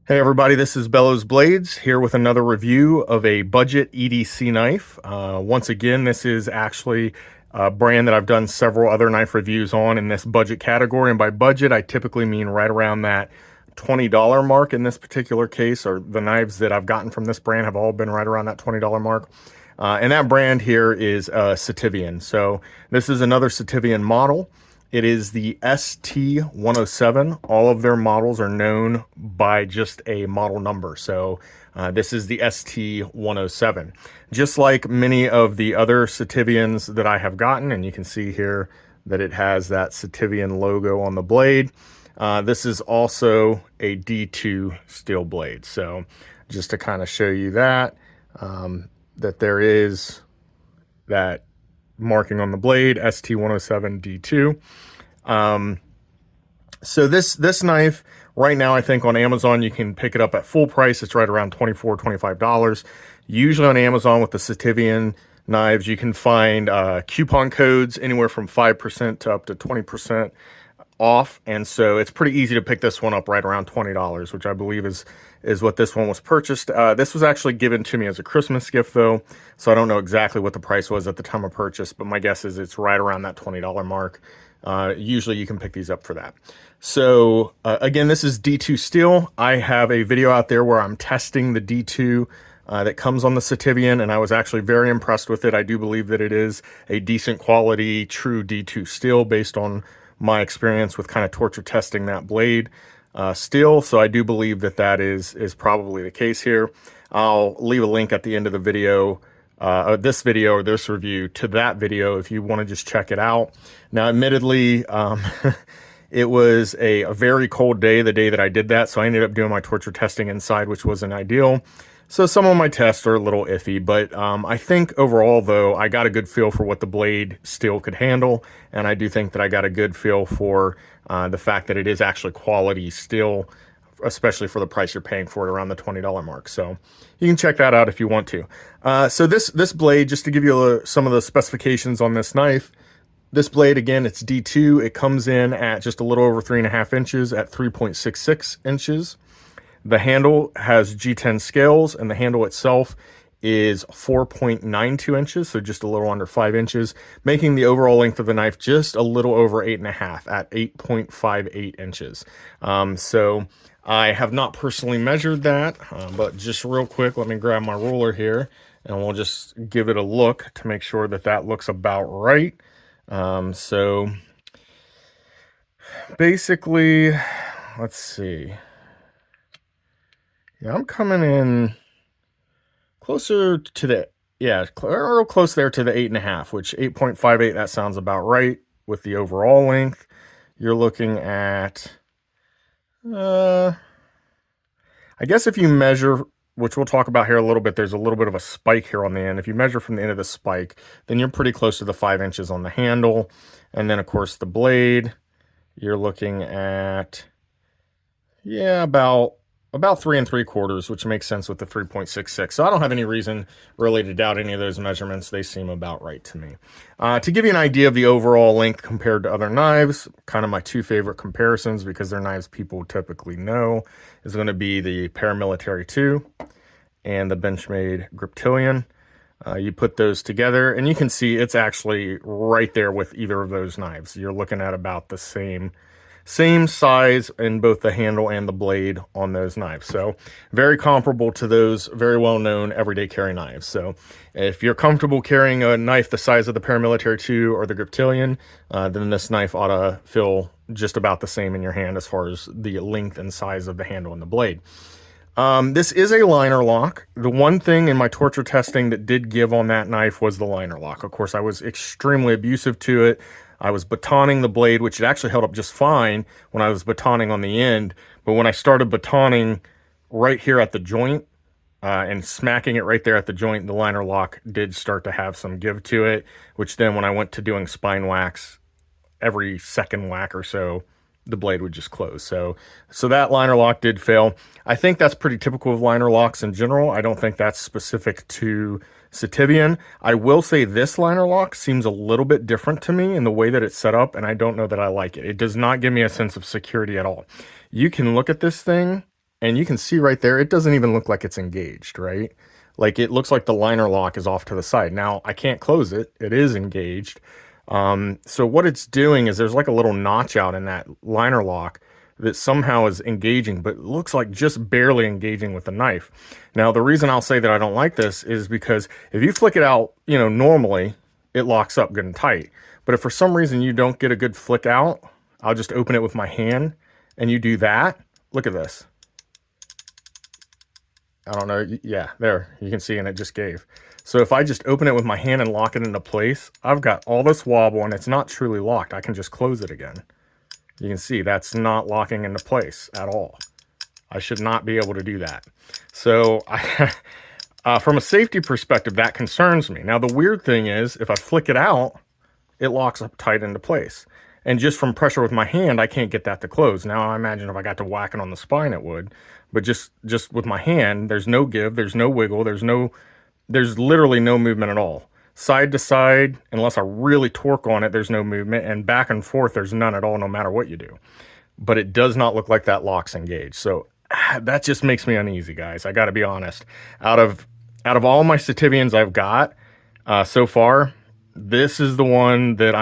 Hey everybody, this is Bellows Blades here with another review of a budget EDC knife. Once again, this is actually a brand that I've done several other knife reviews on in this budget category. And by budget, I typically mean right around that $20 mark in this particular case, or the knives that I've gotten from this brand have all been right around that $20 mark. And that brand here is Sitivien. So this is another Sitivien model. It is the ST107. All of their models are known by just a model number. So this is the ST107. Just like many of the other Sitiviens that I have gotten, and you can see here that it has that Sitivien logo on the blade. This is also a D2 steel blade. So just to kind of show you that, that there is that marking on the blade, ST107 D2. So this knife right now, I think on Amazon, you can pick it up at full price. It's right around $24, $25. Usually on Amazon with the Sitivien knives, you can find coupon codes anywhere from 5% to up to 20% off. And so it's pretty easy to pick this one up right around $20, which I believe is what this one was purchased. This was actually given to me as a Christmas gift though. So I don't know exactly what the price was at the time of purchase, but my guess is it's right around that $20 mark. Usually you can pick these up for that. So again, this is D2 steel. I have a video out there where I'm testing the D2 that comes on the Sitivien, and I was actually very impressed with it. I do believe that it is a decent quality, true D2 steel based on my experience with kind of torture testing that blade steel. So I do believe that that is probably the case here. I'll leave a link at the end of the video, this video or this review, to that video if you want to just check it out. Now, admittedly, it was a very cold day, the day that I did that. So I ended up doing my torture testing inside, which wasn't ideal. So some of my tests are a little iffy, but I think overall, though, I got a good feel for what the blade steel could handle. And I do think that I got a good feel for the fact that it is actually quality steel, especially for the price you're paying for it, around the $20 mark. So you can check that out if you want to. So this blade, just to give you some of the specifications on this knife, this blade, again, it's D2. It comes in at just a little over 3.5 inches at 3.66 inches. The handle has G10 scales, and the handle itself is 4.92 inches, so just a little under 5 inches, making the overall length of the knife just a little over 8.5 at 8.58 inches. So I have not personally measured that, but just real quick, let me grab my ruler here, and we'll just give it a look to make sure that that looks about right. So basically, let's see. Yeah, I'm coming in closer to the, yeah, real close there to the 8.5, which 8.58, that sounds about right with the overall length. You're looking at, I guess if you measure, which we'll talk about here a little bit, there's a little bit of a spike here on the end. If you measure from the end of the spike, then you're pretty close to the 5 inches on the handle. And then, of course, the blade, you're looking at, yeah, about 3 3/4, which makes sense with the 3.66. So I don't have any reason really to doubt any of those measurements. They seem about right to me. To give you an idea of the overall length compared to other knives, kind of my two favorite comparisons, because they're knives people typically know, is going to be the Paramilitary 2 and the Benchmade Griptilian. You put those together, and you can see it's actually right there with either of those knives. You're looking at about the same size in both the handle and the blade on those knives. So very comparable to those very well-known everyday carry knives. So if you're comfortable carrying a knife the size of the Paramilitary 2 or the Griptilian, then this knife ought to feel just about the same in your hand as far as the length and size of the handle and the blade. This is a liner lock. The one thing in my torture testing that did give on that knife was the liner lock. Of course, I was extremely abusive to it. I was batoning the blade, which it actually held up just fine when I was batoning on the end. But when I started batoning right here at the joint and smacking it right there at the joint, the liner lock did start to have some give to it, which then when I went to doing spine wax, every second whack or so, the blade would just close. So that liner lock did fail. I think that's pretty typical of liner locks in general. I don't think that's specific to Sitivien. I will say this liner lock seems a little bit different to me in the way that it's set up, and I don't know that I like it. It does not give me a sense of security at all. You can look at this thing and you can see right there, it doesn't even look like it's engaged, right? Like it looks like the liner lock is off to the side. Now I can't close it. It is engaged. So what it's doing is there's like a little notch out in that liner lock that somehow is engaging, but looks like just barely engaging with the knife. Now, the reason I'll say that I don't like this is because if you flick it out, you know, normally it locks up good and tight. But if for some reason you don't get a good flick out, I'll just open it with my hand and you do that. Look at this. I don't know. Yeah, there, you can see, and it just gave. So if I just open it with my hand and lock it into place, I've got all this wobble and it's not truly locked. I can just close it again. You can see that's not locking into place at all. I should not be able to do that. So from a safety perspective, that concerns me. Now, the weird thing is if I flick it out, it locks up tight into place. And just from pressure with my hand, I can't get that to close. Now, I imagine if I got to whack it on the spine, it would. But just with my hand, there's no give, there's no wiggle, there's literally no movement at all. Side to side, unless I really torque on it, there's no movement, and back and forth, there's none at all, no matter what you do. But it does not look like that lock's engaged. So that just makes me uneasy, guys. I got to be honest. Out of all my Sitiviens I've got so far, this is the one that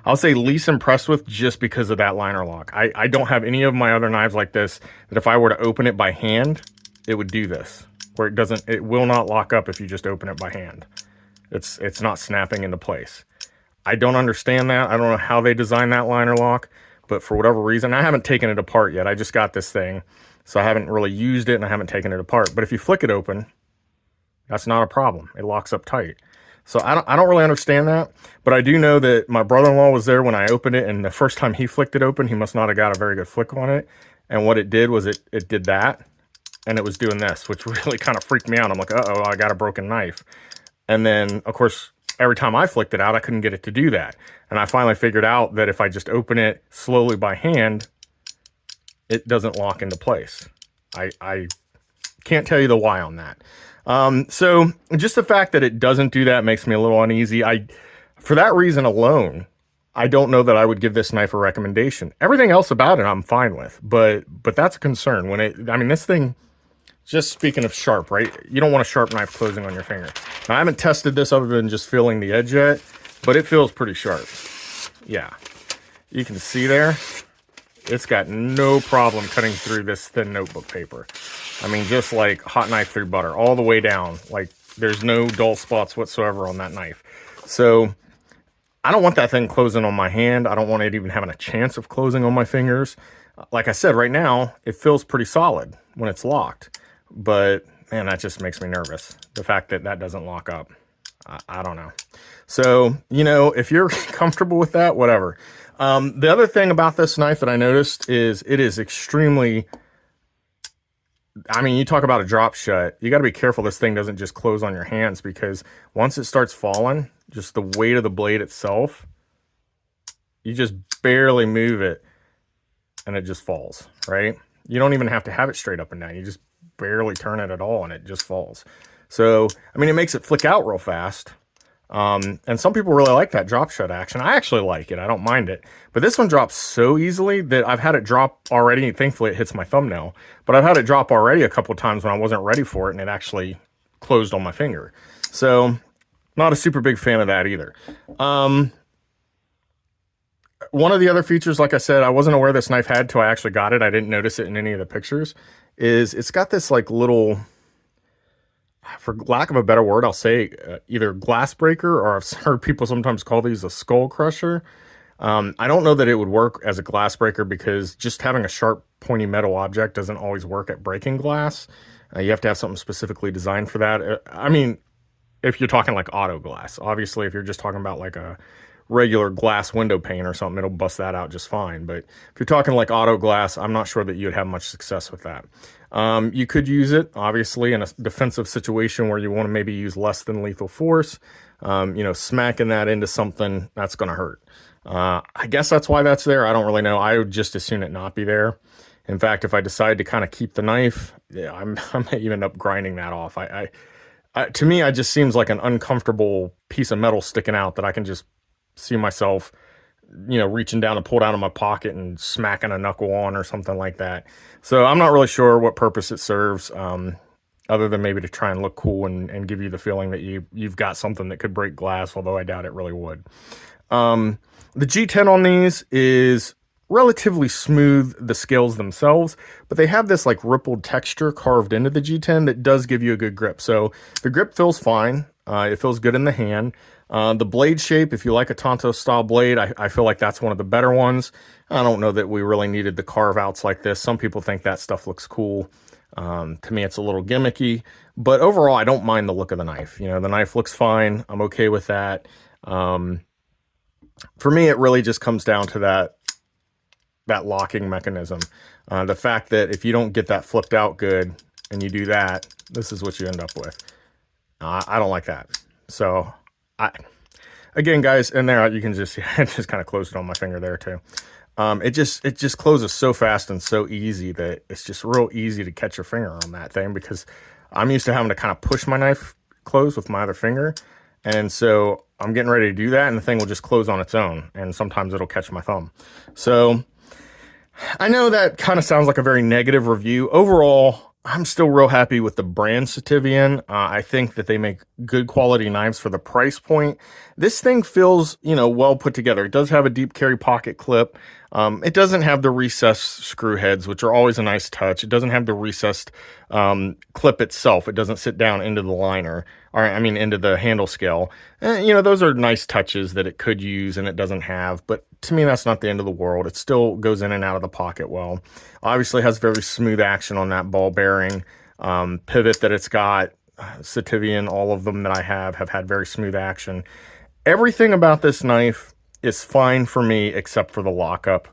I'll say least impressed with, just because of that liner lock. I don't have any of my other knives like this that if I were to open it by hand, it would do this, where it will not lock up if you just open it by hand. It's not snapping into place. I don't understand that. I don't know how they designed that liner lock, but for whatever reason, I haven't taken it apart yet. I just got this thing, so I haven't really used it and I haven't taken it apart. But if you flick it open, that's not a problem. It locks up tight. So I don't really understand that, but I do know that my brother-in-law was there when I opened it, and the first time he flicked it open, he must not have got a very good flick on it. And what it did was it did that, and it was doing this, which really kind of freaked me out. I'm like, uh-oh, I got a broken knife. And then, of course, every time I flicked it out, I couldn't get it to do that. And I finally figured out that if I just open it slowly by hand, it doesn't lock into place. I can't tell you the why on that. So just the fact that it doesn't do that makes me a little uneasy. For that reason alone, I don't know that I would give this knife a recommendation. Everything else about it I'm fine with, but that's a concern. This thing, just speaking of sharp, right? You don't want a sharp knife closing on your finger. Now, I haven't tested this other than just feeling the edge yet, but it feels pretty sharp. Yeah, you can see there, it's got no problem cutting through this thin notebook paper. I mean, just like hot knife through butter, all the way down. Like, there's no dull spots whatsoever on that knife. So I don't want that thing closing on my hand. I don't want it even having a chance of closing on my fingers. Like I said, right now, it feels pretty solid when it's locked. But, man, that just makes me nervous. The fact that that doesn't lock up. I don't know. So, you know, if you're comfortable with that, whatever. The other thing about this knife that I noticed is it is extremely... I mean, you talk about a drop shut. You got to be careful this thing doesn't just close on your hands, because once it starts falling, just the weight of the blade itself, you just barely move it and it just falls, right? You don't even have to have it straight up and down. You just barely turn it at all and it just falls. So, I mean, it makes it flick out real fast. And some people really like that drop shut action. I actually like it. I don't mind it. But this one drops so easily that I've had it drop already. Thankfully, it hits my thumbnail. But I've had it drop already a couple times when I wasn't ready for it, and it actually closed on my finger. So, not a super big fan of that either. One of the other features, like I said, I wasn't aware this knife had till I actually got it. I didn't notice it in any of the pictures. Is it's got this like little... for lack of a better word, I'll say either glass breaker, or I've heard people sometimes call these a skull crusher. I don't know that it would work as a glass breaker, because just having a sharp, pointy metal object doesn't always work at breaking glass. You have to have something specifically designed for that. I mean, if you're talking like auto glass, obviously, if you're just talking about like a regular glass window pane or something, it'll bust that out just fine. But if you're talking like auto glass, I'm not sure that you'd have much success with that. You could use it, obviously, in a defensive situation where you want to maybe use less than lethal force. You know, smacking that into something, that's going to hurt. I guess that's why that's there. I don't really know. I would just as soon it not be there. In fact, if I decide to kind of keep the knife, yeah, I may even end up grinding that off. To me, it just seems like an uncomfortable piece of metal sticking out that I can just see myself reaching down to pull it out of my pocket and smacking a knuckle on or something like that. So I'm not really sure what purpose it serves, other than maybe to try and look cool and give you the feeling that you've got something that could break glass, although I doubt it really would. The G10 on these is relatively smooth, the scales themselves, but they have this like rippled texture carved into the G10 that does give you a good grip. So the grip feels fine. It feels good in the hand. The blade shape, if you like a Tonto style blade, I feel like that's one of the better ones. I don't know that we really needed the carve outs like this. Some people think that stuff looks cool. To me, it's a little gimmicky, but overall, I don't mind the look of the knife. The knife looks fine. I'm okay with that. For me, it really just comes down to that locking mechanism. The fact that if you don't get that flipped out good and you do that, this is what you end up with. I don't like that. So again, guys, in there, you can just see, I just kind of closed it on my finger there too. It just closes so fast and so easy that it's just real easy to catch your finger on that thing, because I'm used to having to kind of push my knife close with my other finger. And so I'm getting ready to do that and the thing will just close on its own. And sometimes it'll catch my thumb. So I know that kind of sounds like a very negative review. Overall, I'm still real happy with the brand Sitivien. I think that they make good quality knives for the price point. This thing feels, well put together. It does have a deep carry pocket clip. It doesn't have the recessed screw heads, which are always a nice touch. It doesn't have the recessed clip itself. It doesn't sit down into the liner, into the handle scale. Those are nice touches that it could use and it doesn't have. But to me, that's not the end of the world. It still goes in and out of the pocket well. Obviously has very smooth action on that ball bearing pivot that it's got. Sitivien, all of them that I have had very smooth action. Everything about this knife is fine for me except for the lockup.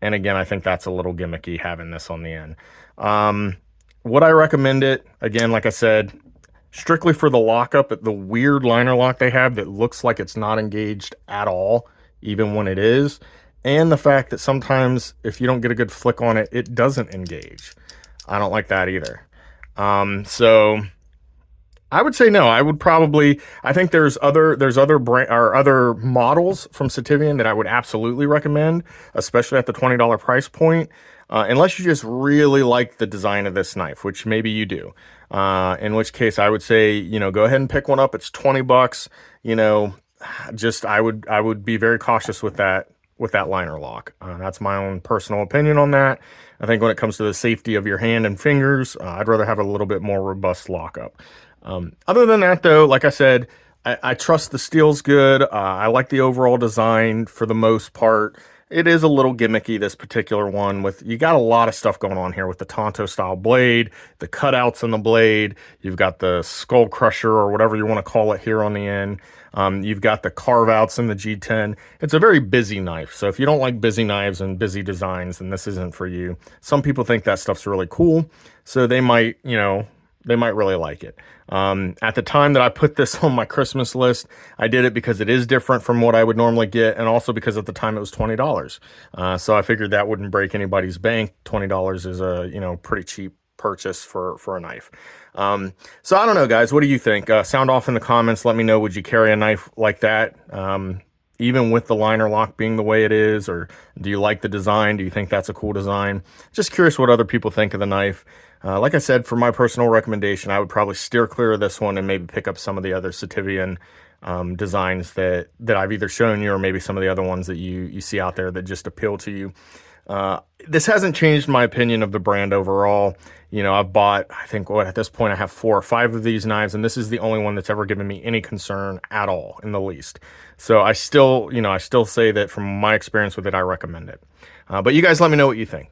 And again, I think that's a little gimmicky having this on the end. Would I recommend it? Again, like I said, strictly for the lockup, the weird liner lock they have that looks like it's not engaged at all, even when it is. And the fact that sometimes if you don't get a good flick on it, it doesn't engage. I don't like that either. So I would say no. I think there's other brand or other models from Sitivien that I would absolutely recommend, especially at the $20 price point. Unless you just really like the design of this knife, which maybe you do. In which case I would say, go ahead and pick one up. It's $20. I would be very cautious with that liner lock. That's my own personal opinion on that. I think when it comes to the safety of your hand and fingers, I'd rather have a little bit more robust lockup. Other than that, though, like I said, I trust the steel's good. I like the overall design for the most part. It is a little gimmicky, this particular one. You got a lot of stuff going on here with the Tonto style blade, the cutouts in the blade. You've got the skull crusher or whatever you want to call it here on the end. You've got the carve outs in the G10. It's a very busy knife. So if you don't like busy knives and busy designs, then this isn't for you. Some people think that stuff's really cool. So they might really like it. At the time that I put this on my Christmas list, I did it because it is different from what I would normally get, and also because at the time it was $20. So I figured that wouldn't break anybody's bank. $20 is a pretty cheap purchase for a knife. So I don't know, guys. What do you think? Sound off in the comments. Let me know. Would you carry a knife like that? Even with the liner lock being the way it is, or do you like the design? Do you think that's a cool design? Just curious what other people think of the knife. Like I said, for my personal recommendation, I would probably steer clear of this one and maybe pick up some of the other Sitivien designs that I've either shown you, or maybe some of the other ones that you see out there that just appeal to you. This hasn't changed my opinion of the brand overall. I've bought, I think, at this point I have 4 or 5 of these knives, and this is the only one that's ever given me any concern at all, in the least. So I still say that from my experience with it, I recommend it. But you guys let me know what you think.